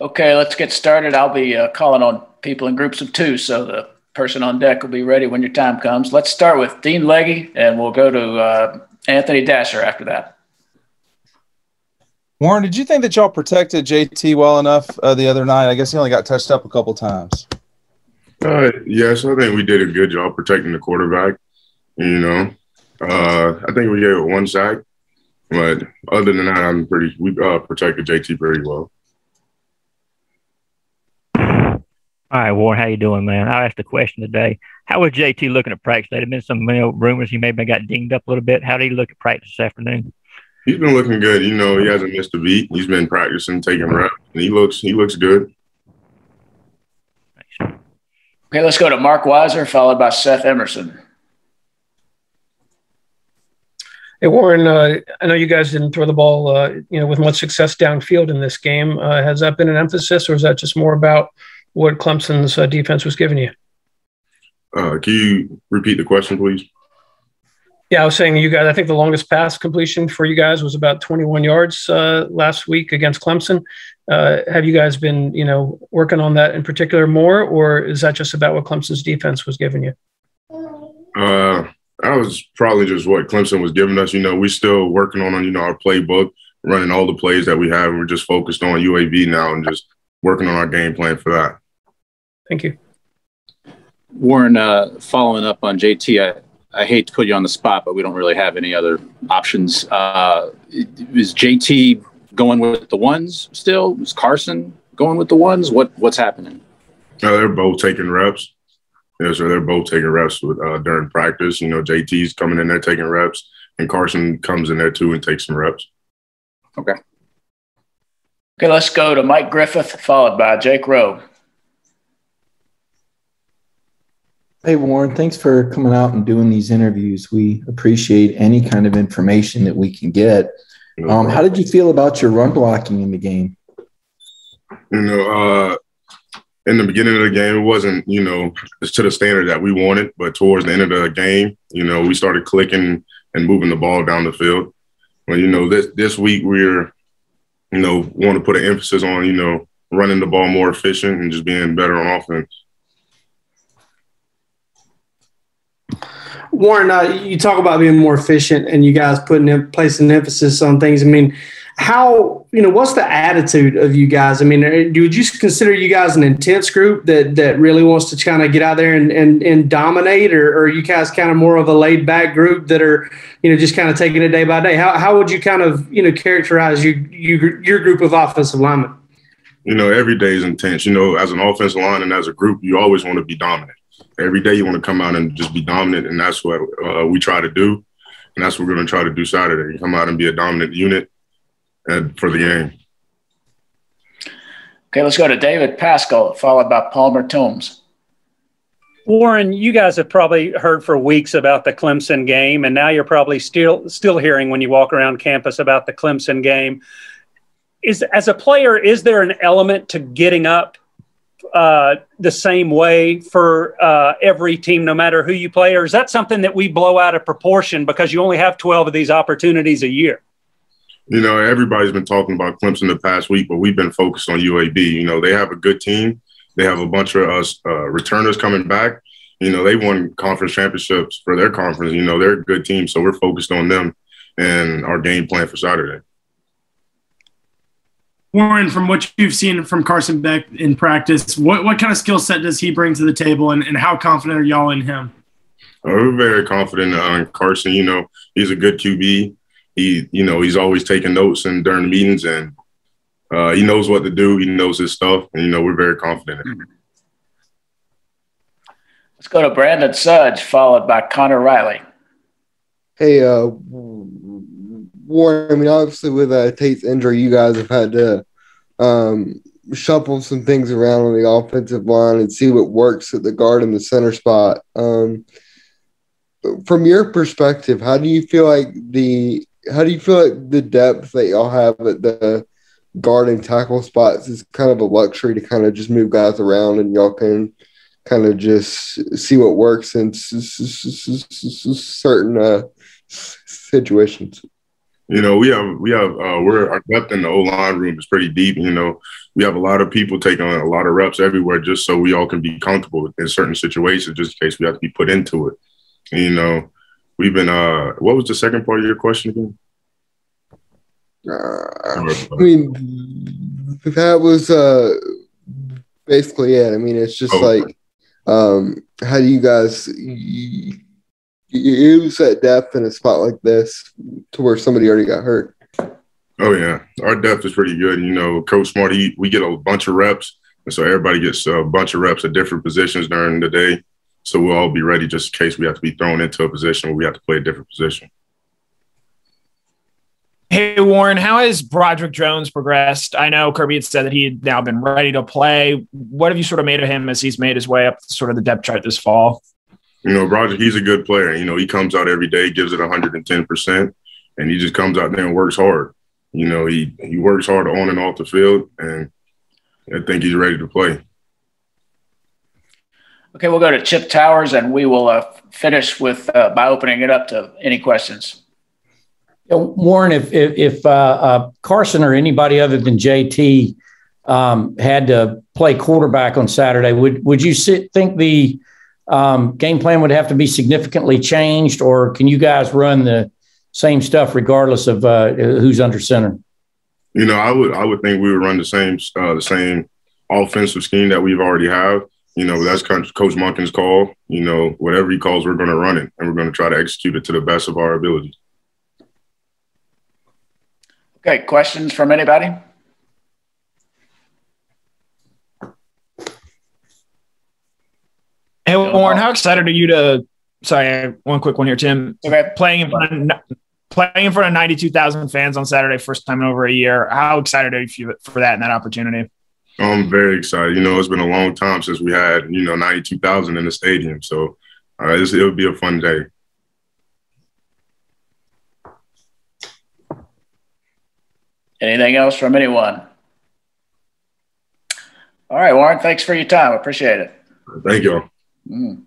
Okay, let's get started. I'll be calling on people in groups of two, so the person on deck will be ready when your time comes. Let's start with Dean Legge, and we'll go to Anthony Dasher after that. Warren, did you think that y'all protected JT well enough the other night? I guess he only got touched up a couple times. Yes, I think we did a good job protecting the quarterback. I think we gave it one sack, but other than that, we protected JT pretty well. All right, Warren, how you doing, man? I asked a question today. How was JT looking at practice? There had been some rumors he maybe got dinged up a little bit. How did he look at practice this afternoon? He's been looking good. He hasn't missed a beat. He's been practicing, taking reps, and he looks good. Thanks. Okay, let's go to Mark Weiser, followed by Seth Emerson. Hey, Warren, I know you guys didn't throw the ball, with much success downfield in this game. Has that been an emphasis, or is that just more about what Clemson's defense was giving you? Can you repeat the question, please? Yeah, I was saying you guys, I think the longest pass completion for you guys was about 21 yards last week against Clemson. Have you guys been, working on that in particular more, or is that just about what Clemson's defense was giving you? That was probably just what Clemson was giving us. We're still working on, our playbook, running all the plays that we have. We're just focused on UAB now and just working on our game plan for that. Thank you. Warren, following up on JT, I hate to put you on the spot, but we don't really have any other options. Is JT going with the ones still? Is Carson going with the ones? What's happening? They're both taking reps. Yeah, so they're both taking reps during practice. JT's coming in there taking reps, and Carson comes in there too and takes some reps. Okay, let's go to Mike Griffith, followed by Jake Rowe. Hey, Warren, thanks for coming out and doing these interviews. We appreciate any kind of information that we can get. How did you feel about your run blocking in the game? In the beginning of the game, it wasn't, to the standard that we wanted. But towards the end of the game, we started clicking and moving the ball down the field. But, this week we're, want to put an emphasis on, running the ball more efficient and just being better on offense. Warren, you talk about being more efficient and you guys placing emphasis on things. I mean, how, what's the attitude of you guys? I mean, would you consider you guys an intense group that really wants to kind of get out there and dominate, or are you guys kind of more of a laid back group that are, just kind of taking it day by day? How would you kind of, characterize your group of offensive linemen? Every day is intense. As an offensive line and as a group, you always want to be dominant. Every day you want to come out and just be dominant, and that's what we try to do, and that's what we're going to try to do Saturday. Come out and be a dominant unit for the game. Okay, let's go to David Pascal, followed by Palmer Toombs. Warren, you guys have probably heard for weeks about the Clemson game, and now you're probably still hearing when you walk around campus about the Clemson game. As a player, is there an element to getting up the same way for every team, no matter who you play? Or is that something that we blow out of proportion because you only have 12 of these opportunities a year? Everybody's been talking about Clemson the past week, but we've been focused on UAB. They have a good team. They have a bunch of returners coming back. They won conference championships for their conference. They're a good team, so we're focused on them and our game plan for Saturday. Warren, from what you've seen from Carson Beck in practice, what kind of skill set does he bring to the table, and how confident are y'all in him? We're very confident in Carson. He's a good QB. He's always taking notes and during the meetings, and he knows what to do. He knows his stuff, and we're very confident in him. Let's go to Brandon Sudge, followed by Connor Riley. Hey, Warren, obviously with Tate's injury, you guys have had to shuffle some things around on the offensive line and see what works at the guard and the center spot. From your perspective, how do you feel like the depth that y'all have at the guard and tackle spots is kind of a luxury to kind of just move guys around and y'all can kind of just see what works in certain situations? You know, our depth in the O-line room is pretty deep. You know, we have a lot of people taking a lot of reps everywhere just so we all can be comfortable in certain situations, just in case we have to be put into it. And, you know, we've been what was the second part of your question again? I mean, that was basically it. I mean, it's just like, how do you guys use that depth in a spot like this to where somebody already got hurt? Oh, yeah. Our depth is pretty good. You know, Coach Smart, we get a bunch of reps, and so everybody gets a bunch of reps at different positions during the day. So we'll all be ready just in case we have to be thrown into a position where we have to play a different position. Hey, Warren, how has Broderick Jones progressed? I know Kirby had said that he had now been ready to play. What have you sort of made of him as he's made his way up sort of the depth chart this fall? You know, Broderick, he's a good player. You know, he comes out every day, gives it 110%, and he just comes out there and works hard. You know, he works hard on and off the field, and I think he's ready to play. Okay, we'll go to Chip Towers, and we will finish with by opening it up to any questions. Warren, if Carson or anybody other than JT had to play quarterback on Saturday, would you think the game plan would have to be significantly changed, or can you guys run the same stuff regardless of who's under center? You know, I would think we would run the same offensive scheme that we've already have. You know, that's Coach Monken's call. You know, whatever he calls, we're going to run it, and we're going to try to execute it to the best of our ability. Okay, questions from anybody? Hey, Warren, how excited are you to – sorry, one quick one here, Tim. Okay. Playing in front of 92,000 fans on Saturday, first time in over a year. How excited are you for that and that opportunity? I'm very excited. You know, it's been a long time since we had, 92,000 in the stadium. So it would be a fun day. Anything else from anyone? All right, Warren, thanks for your time. I appreciate it. Thank you all. Mm.